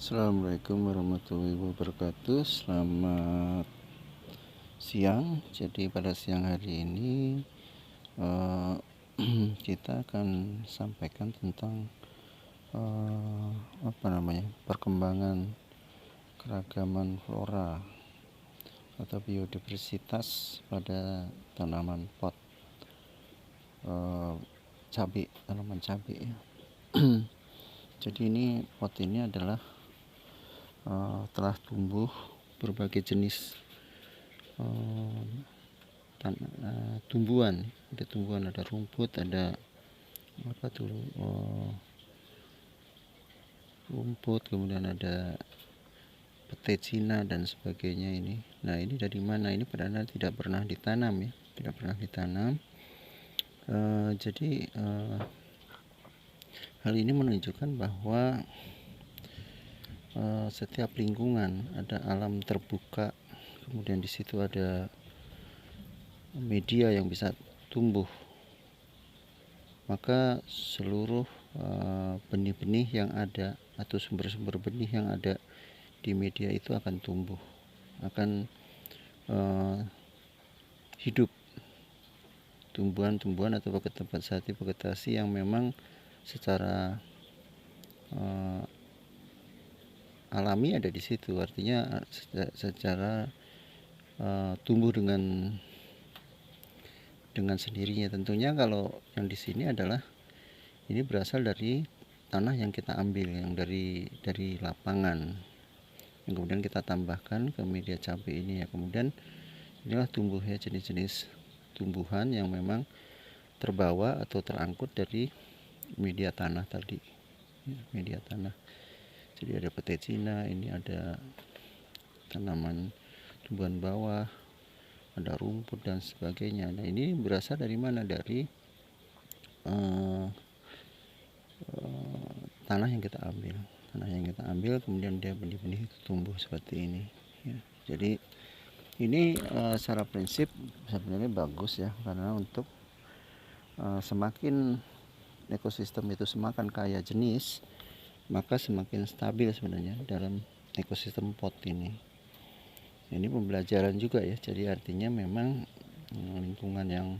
Assalamualaikum warahmatullahi wabarakatuh. Selamat siang. Jadi pada siang hari ini kita akan sampaikan tentang perkembangan keragaman flora atau biodiversitas pada tanaman pot tanaman cabai ya. Jadi ini pot ini adalah telah tumbuh berbagai jenis tumbuhan. Ada tumbuhan, ada rumput, ada rumput, kemudian ada petai Cina dan sebagainya ini. Nah, ini dari mana? Ini padahal tidak pernah ditanam ya, tidak pernah ditanam. Jadi hal ini menunjukkan bahwa setiap lingkungan ada alam terbuka, kemudian di situ ada media yang bisa tumbuh, maka seluruh benih-benih yang ada atau sumber-sumber benih yang ada di media itu akan tumbuh, akan hidup. Tumbuhan-tumbuhan atau vegetasi yang memang secara alami ada di situ, artinya secara tumbuh dengan sendirinya. Tentunya kalau yang di sini adalah ini berasal dari tanah yang kita ambil, yang dari lapangan, yang kemudian kita tambahkan ke media cabai ini ya. Kemudian inilah tumbuh ya, jenis-jenis tumbuhan yang memang terbawa atau terangkut dari media tanah tadi ya, media tanah. Jadi ada petai Cina, ini ada tanaman tumbuhan bawah, ada rumput dan sebagainya. Nah, ini berasal dari mana? Dari tanah yang kita ambil, kemudian dia benih-benih itu tumbuh seperti ini ya. Jadi ini secara prinsip sebenarnya bagus ya, karena untuk semakin ekosistem itu semakin kaya jenis, maka semakin stabil sebenarnya dalam ekosistem pot ini. Ini pembelajaran juga ya. Jadi artinya memang lingkungan yang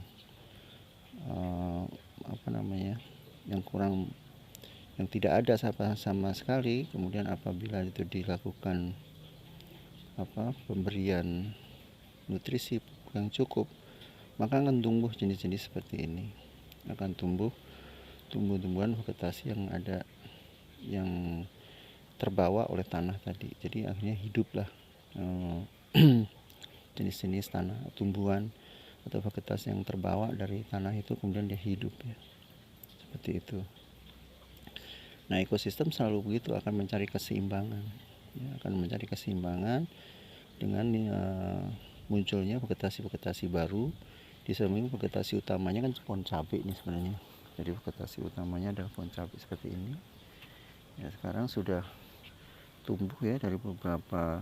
yang tidak ada sama sekali, kemudian apabila itu dilakukan pemberian nutrisi yang cukup, maka akan tumbuh jenis-jenis seperti ini, akan tumbuh tumbuhan vegetasi yang ada, yang terbawa oleh tanah tadi. Jadi akhirnya hiduplah jenis-jenis tanah, tumbuhan atau vegetasi yang terbawa dari tanah itu, kemudian dia hidup ya, seperti itu. Nah, ekosistem selalu begitu, akan mencari keseimbangan ya, akan mencari keseimbangan dengan munculnya vegetasi-vegetasi baru. Di samping vegetasi utamanya kan pohon cabai ini sebenarnya. Jadi vegetasi utamanya adalah pohon cabai seperti ini ya. Sekarang sudah tumbuh ya dari beberapa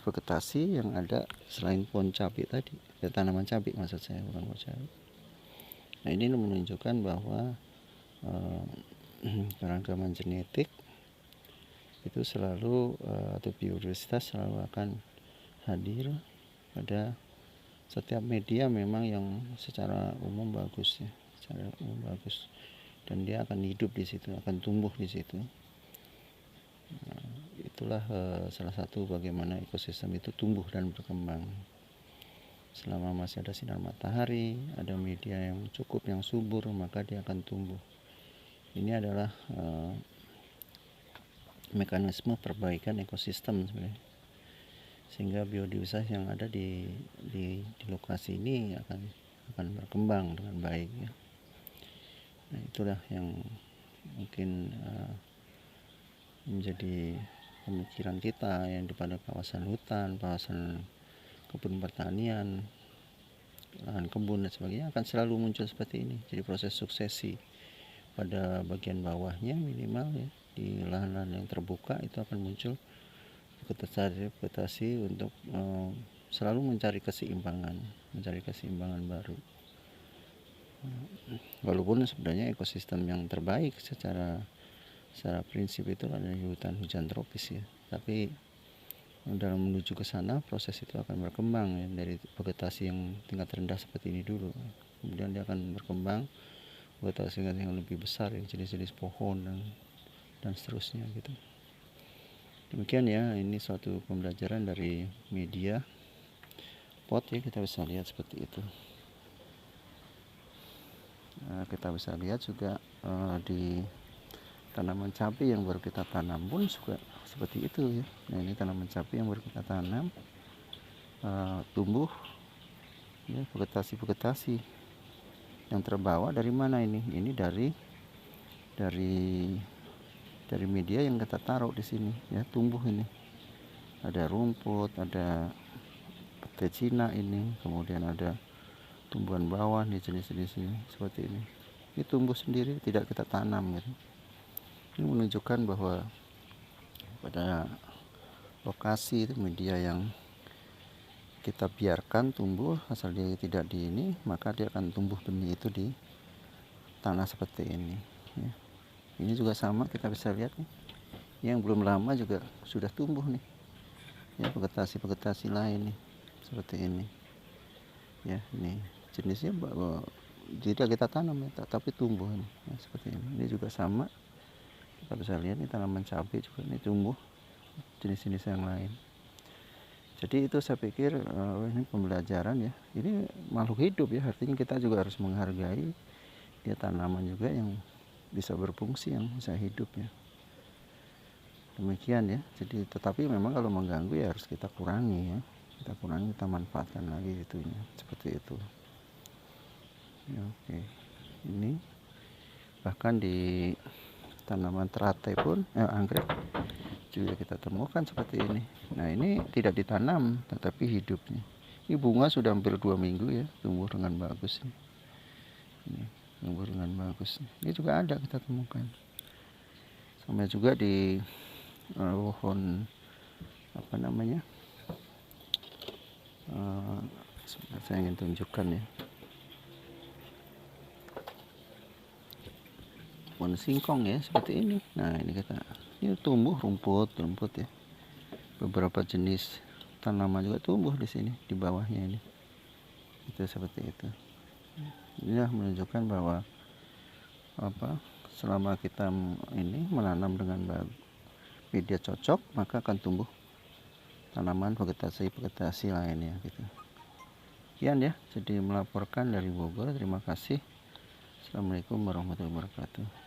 vegetasi yang ada selain pohon cabai tadi ya, tanaman cabai maksud saya, bukan pohon cabai. Nah, ini menunjukkan bahwa keragaman genetik itu selalu atau biodiversitas selalu akan hadir pada setiap media memang yang secara umum bagus ya, secara umum bagus, dan dia akan hidup di situ, akan tumbuh di situ. Nah, itulah salah satu bagaimana ekosistem itu tumbuh dan berkembang. Selama masih ada sinar matahari, ada media yang cukup, yang subur, maka dia akan tumbuh. Ini adalah mekanisme perbaikan ekosistem sebenarnya, sehingga biodiversitas yang ada di lokasi ini akan berkembang dengan baik ya. Nah, itulah yang mungkin menjadi pemikiran kita yang pada kawasan hutan, kawasan kebun pertanian, lahan kebun dan sebagainya, akan selalu muncul seperti ini. Jadi proses suksesi pada bagian bawahnya minimal ya, di lahan-lahan yang terbuka itu akan muncul vegetasi untuk selalu mencari keseimbangan baru. Walaupun sebenarnya ekosistem yang terbaik secara secara prinsip itu adalah hutan hujan tropis ya, tapi dalam menuju ke sana proses itu akan berkembang ya, dari vegetasi yang tingkat rendah seperti ini dulu, kemudian dia akan berkembang vegetasi yang lebih besar ya, jenis-jenis pohon dan seterusnya gitu. Demikian ya, ini suatu pembelajaran dari media pot ya, kita bisa lihat seperti itu. Kita bisa lihat juga di tanaman cabai yang baru kita tanam pun juga seperti itu ya. Nah, ini tanaman cabai yang baru kita tanam, tumbuh ya, vegetasi yang terbawa dari mana ini dari media yang kita taruh di sini ya, tumbuh ini ada rumput, ada petai Cina ini, kemudian ada tumbuhan bawah nih, jenis-jenis ini seperti ini tumbuh sendiri, tidak kita tanam gitu. Ini menunjukkan bahwa pada lokasi itu media yang kita biarkan tumbuh, asal dia tidak di ini, maka dia akan tumbuh benih itu di tanah seperti ini ya. Ini juga sama, kita bisa lihat nih, yang belum lama juga sudah tumbuh nih ya, vegetasi lain nih seperti ini ya. Ini jenisnya tidak kita tanam ya, tapi tumbuh ini ya, seperti ini. Ini juga sama, kita bisa lihat nih tanaman cabai juga ini tumbuh jenis-jenis yang lain. Jadi itu saya pikir ini pembelajaran ya, ini makhluk hidup ya, artinya kita juga harus menghargai dia, tanaman juga yang bisa berfungsi, yang bisa hidup ya. Demikian ya. Jadi tetapi memang kalau mengganggu ya harus kita kurangi ya, kita manfaatkan lagi itunya, seperti itu ya. Oke, ini bahkan di tanaman teratai pun anggrek juga kita temukan seperti ini. Nah, ini tidak ditanam tetapi hidupnya. Ini bunga sudah hampir 2 minggu ya, tumbuh dengan bagus ini tumbuh dengan bagus. Ini juga ada kita temukan. Sama juga di pohon apa namanya, saya ingin tunjukkan ya, pohon singkong ya, seperti ini. Nah, ini tumbuh rumput ya, beberapa jenis tanaman juga tumbuh di sini di bawahnya ini, itu seperti itu. Ini menunjukkan bahwa selama kita ini menanam dengan media cocok, maka akan tumbuh tanaman vegetasi lainnya gitu. Sekian ya, jadi melaporkan dari Bogor. Terima kasih. Assalamualaikum warahmatullahi wabarakatuh.